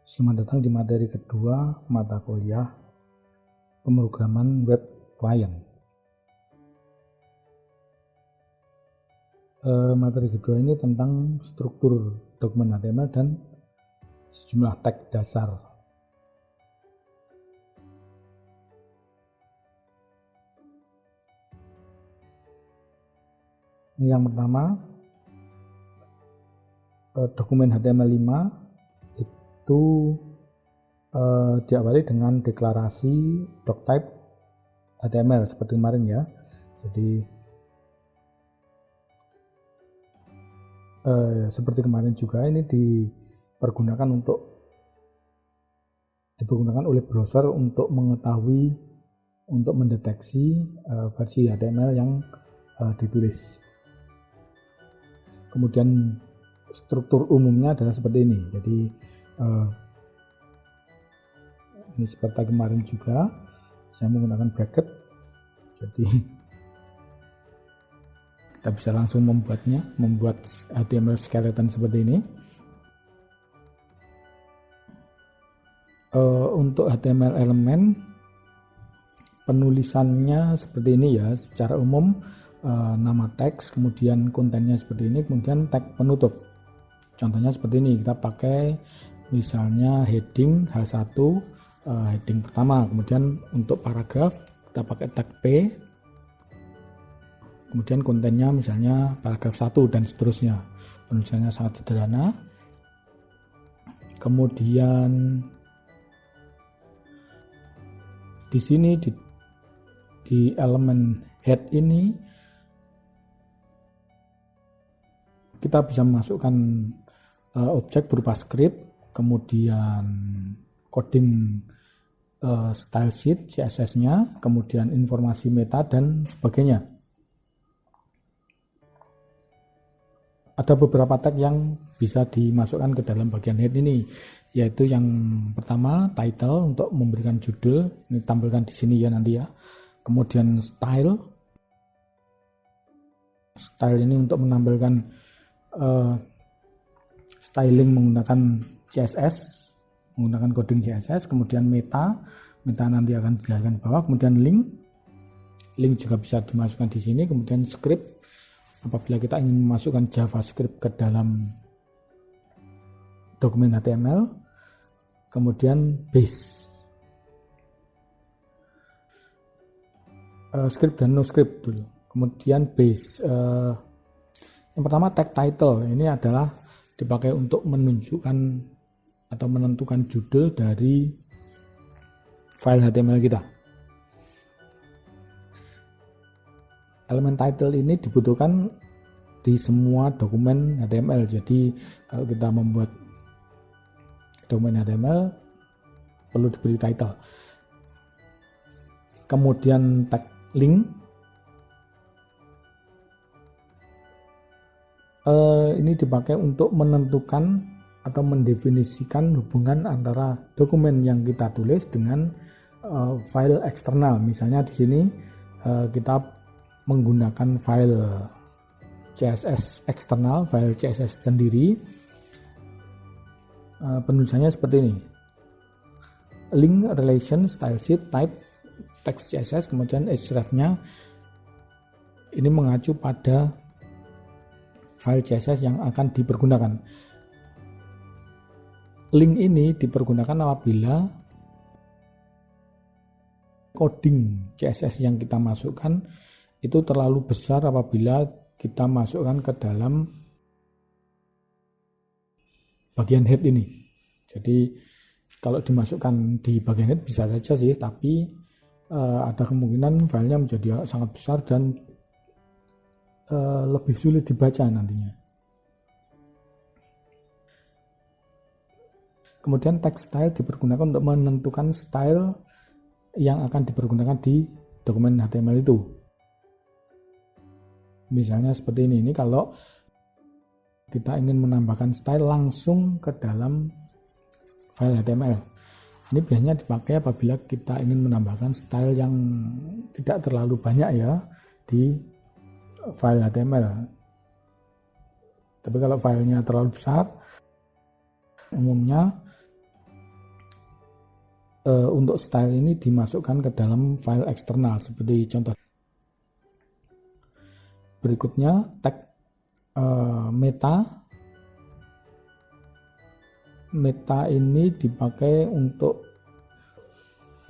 Selamat datang di materi kedua mata kuliah pemrograman web client. Materi kedua ini tentang struktur dokumen HTML dan sejumlah tag dasar. Yang pertama, dokumen HTML5 itu diawali dengan deklarasi doctype HTML seperti kemarin ya. Jadi seperti kemarin juga ini dipergunakan oleh browser untuk mengetahui, untuk mendeteksi versi HTML yang ditulis. Kemudian struktur umumnya adalah seperti ini. Jadi ini seperti kemarin juga saya menggunakan bracket. Jadi kita bisa langsung membuat HTML skeleton seperti ini. Untuk HTML elemen penulisannya seperti ini ya, secara umum nama teks, kemudian kontennya seperti ini, kemudian tag penutup. Contohnya seperti ini, kita pakai misalnya heading H1, heading pertama, kemudian untuk paragraf kita pakai tag P, kemudian kontennya misalnya paragraf 1 dan seterusnya. Penulisannya sangat sederhana. Kemudian di sini di elemen head ini kita bisa memasukkan objek berupa script, kemudian coding style sheet CSS-nya, kemudian informasi meta dan sebagainya. Ada beberapa tag yang bisa dimasukkan ke dalam bagian head ini, yaitu yang pertama title untuk memberikan judul, ini tampilkan di sini ya nanti ya. Kemudian style ini untuk menampilkan styling menggunakan CSS, menggunakan coding CSS. Kemudian meta nanti akan dijelaskan di bawah. Kemudian link juga bisa dimasukkan di sini. Kemudian script apabila kita ingin memasukkan JavaScript ke dalam dokumen HTML. Kemudian base, script dan no script dulu. Kemudian base, yang pertama tag title ini adalah dipakai untuk menunjukkan atau menentukan judul dari file HTML kita. Elemen title ini dibutuhkan di semua dokumen HTML. Jadi kalau kita membuat dokumen HTML perlu diberi title. Kemudian tag link, ini dipakai untuk menentukan atau mendefinisikan hubungan antara dokumen yang kita tulis dengan file eksternal. Misalnya di sini kita menggunakan file CSS eksternal, file CSS sendiri. Penulisannya seperti ini: link, relation, style sheet, type, text CSS, kemudian href-nya ini mengacu pada file CSS yang akan dipergunakan. Link ini dipergunakan apabila coding CSS yang kita masukkan itu terlalu besar apabila kita masukkan ke dalam bagian head ini. Jadi kalau dimasukkan di bagian head bisa saja sih, tapi ada kemungkinan filenya menjadi sangat besar dan lebih sulit dibaca nantinya. Kemudian text style dipergunakan untuk menentukan style yang akan dipergunakan di dokumen HTML itu. Misalnya seperti ini kalau kita ingin menambahkan style langsung ke dalam file HTML. Ini biasanya dipakai apabila kita ingin menambahkan style yang tidak terlalu banyak ya di file HTML. Tapi kalau filenya terlalu besar, umumnya untuk style ini dimasukkan ke dalam file eksternal seperti contoh. Berikutnya tag meta. Meta ini dipakai untuk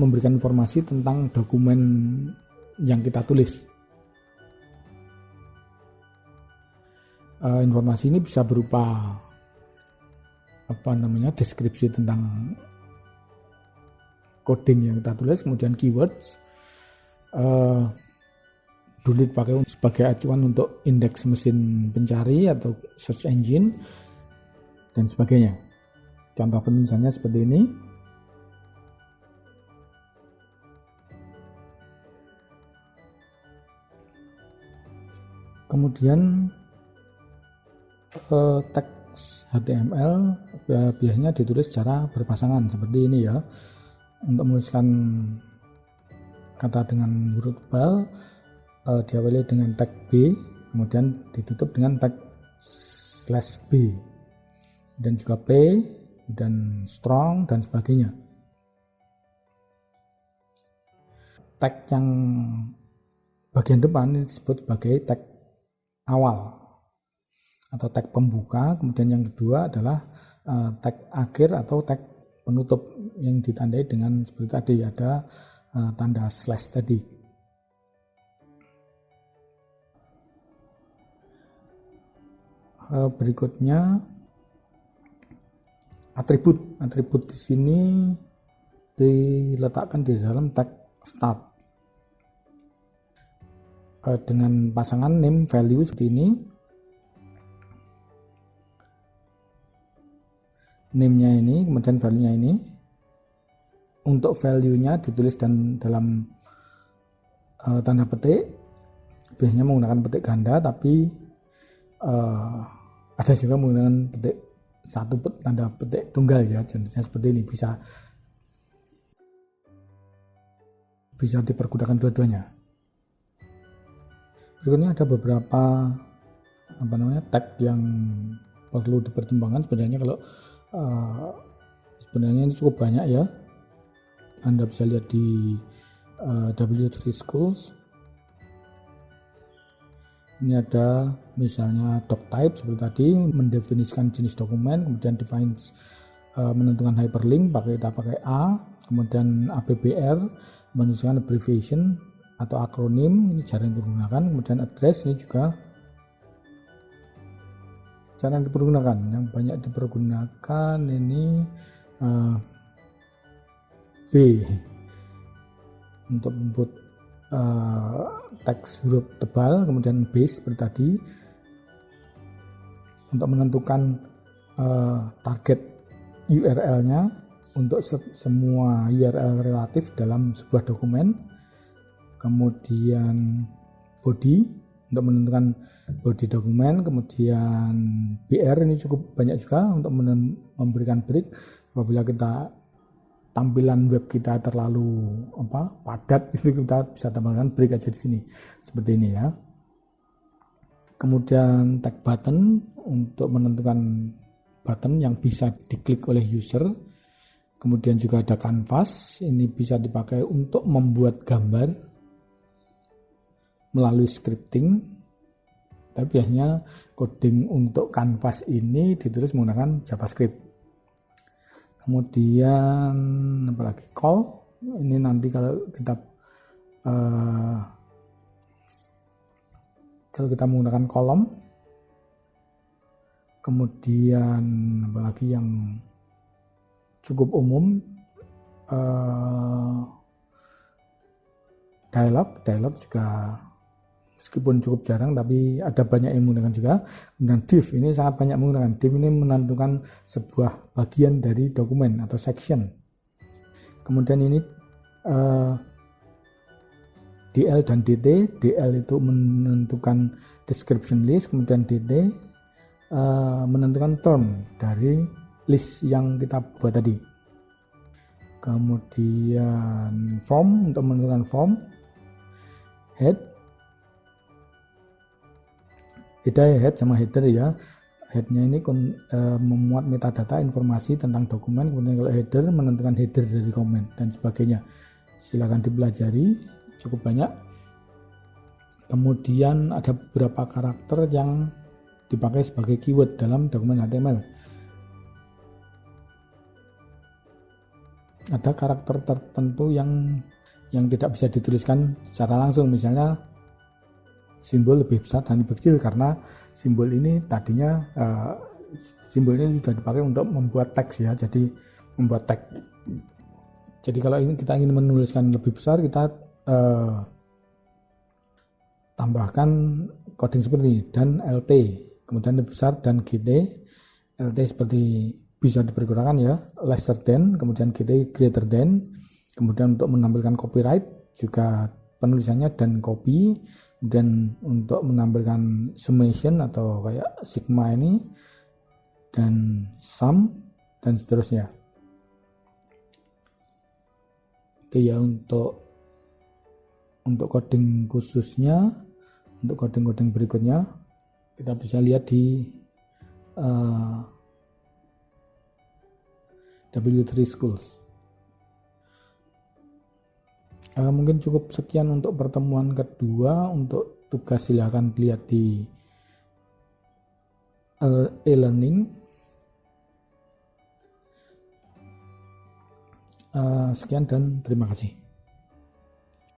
memberikan informasi tentang dokumen yang kita tulis. Informasi ini bisa berupa deskripsi tentang coding yang kita tulis, kemudian keywords, dulu dipakai sebagai acuan untuk indeks mesin pencari atau search engine dan sebagainya. Contoh penulisannya seperti ini. Kemudian teks HTML biasanya ditulis secara berpasangan seperti ini ya. Untuk menuliskan kata dengan huruf tebal diawali dengan tag B, kemudian ditutup dengan tag /B, dan juga P, dan strong dan sebagainya. Tag yang bagian depan ini disebut sebagai tag awal atau tag pembuka, kemudian yang kedua adalah tag akhir atau tag penutup yang ditandai dengan seperti tadi ada tanda slash tadi. Berikutnya atribut di sini diletakkan di dalam tag start dengan pasangan name value seperti ini. Name-nya ini, kemudian value-nya ini. Untuk value-nya ditulis dalam tanda petik, biasanya menggunakan petik ganda, tapi ada juga menggunakan petik satu tanda petik tunggal ya, contohnya seperti ini, bisa dipergunakan dua-duanya. Berikutnya ada beberapa tag yang perlu dipertimbangkan. Sebenarnya ini cukup banyak ya. Anda bisa lihat di W3 Schools. Ini ada misalnya doc type seperti tadi, mendefinisikan jenis dokumen, kemudian defines, menentukan hyperlink pakai A, kemudian ABBR, menunjukkan abbreviation atau akronim, ini jarang digunakan, kemudian address ini juga jarang dipergunakan. Yang banyak dipergunakan ini B untuk membuat teks huruf tebal, kemudian base seperti tadi untuk menentukan target URL-nya untuk semua URL relatif dalam sebuah dokumen. Kemudian body untuk menentukan body dokumen, kemudian BR ini cukup banyak juga untuk memberikan break apabila tampilan web kita terlalu padat, itu kita bisa tambahkan break aja di sini seperti ini ya. Kemudian tag button untuk menentukan button yang bisa diklik oleh user. Kemudian juga ada canvas, ini bisa dipakai untuk membuat gambar melalui scripting, tapi biasanya coding untuk canvas ini ditulis menggunakan JavaScript. Kemudian apalagi call, ini nanti kalau kita menggunakan kolom. Kemudian apalagi yang cukup umum, dialog juga meskipun cukup jarang tapi ada banyak yang menggunakan juga. Kemudian div ini sangat banyak menggunakan. Div ini menentukan sebuah bagian dari dokumen atau section. Kemudian ini DL dan DT. DL itu menentukan description list, kemudian DT menentukan term dari list yang kita buat tadi. Kemudian form untuk menentukan form. Head, beda ya head sama header ya. headnya ini memuat metadata informasi tentang dokumen, kemudian kalau header menentukan header dari komen dan sebagainya. Silakan dipelajari, cukup banyak. Kemudian ada beberapa karakter yang dipakai sebagai keyword dalam dokumen HTML. Ada karakter tertentu yang tidak bisa dituliskan secara langsung, misalnya simbol lebih besar dan lebih kecil, karena simbol ini tadinya simbol ini sudah dipakai untuk membuat teks ya, jadi membuat teks. Jadi kalau kita ingin menuliskan lebih besar, kita tambahkan coding seperti ini, dan LT, kemudian lebih besar, dan GT. LT seperti bisa diperkirakan ya, lesser than, kemudian GT greater than. Kemudian untuk menampilkan copyright juga penulisannya dan copy. Kemudian untuk menampilkan summation atau kayak sigma ini, dan sum, dan seterusnya. Oke ya, untuk coding khususnya, untuk coding berikutnya kita bisa lihat di W3 Schools. Mungkin cukup sekian untuk pertemuan kedua. Untuk tugas silahkan lihat di e-learning. Sekian dan terima kasih.